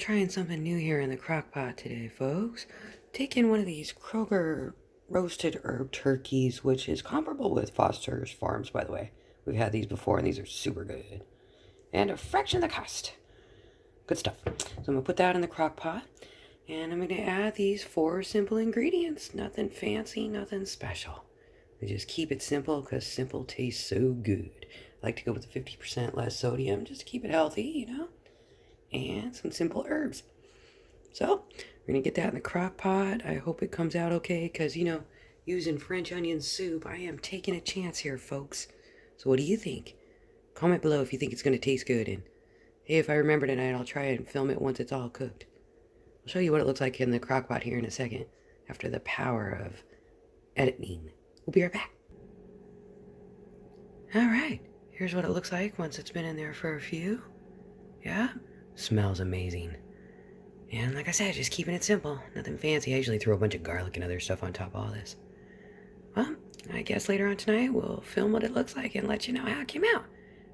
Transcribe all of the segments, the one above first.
trying something new here in the crock pot today, folks. Taking one of these Kroger roasted herb turkeys, which is comparable with Foster's Farms, by the way. We've had these before, and these are super good. And a fraction of the cost. Good stuff. So I'm going to put that in the crock pot, and I'm going to add these 4 simple ingredients. Nothing fancy, nothing special. We just keep it simple because simple tastes so good. I like to go with 50% less sodium just to keep it healthy, and some simple herbs. So we're going to get that in the crock pot. I hope it comes out okay because, using French onion soup, I am taking a chance here, folks. So what do you think? Comment below if you think it's going to taste good. And hey, if I remember tonight, I'll try and film it once it's all cooked. I'll show you what it looks like in the crock pot here in a second after the power of editing. We'll be right back. All right, here's what it looks like once it's been in there for a few. Yeah, smells amazing. And like I said, just keeping it simple. Nothing fancy. I usually throw a bunch of garlic and other stuff on top of all this. Well, I guess later on tonight we'll film what it looks like and let you know how it came out.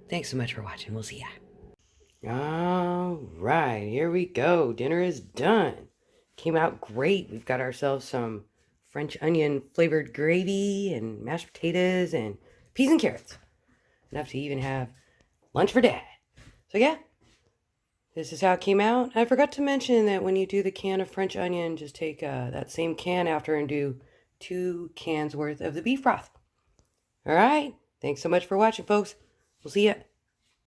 Thanks so much for watching. We'll see ya. All right, here we go. Dinner is done. Came out great. We've got ourselves some French onion flavored gravy and mashed potatoes and peas and carrots. Enough to even have lunch for Dad. So yeah, this is how it came out. I forgot to mention that when you do the can of French onion, just take that same can after and do 2 cans worth of the beef broth. All right. Thanks so much for watching, folks. We'll see ya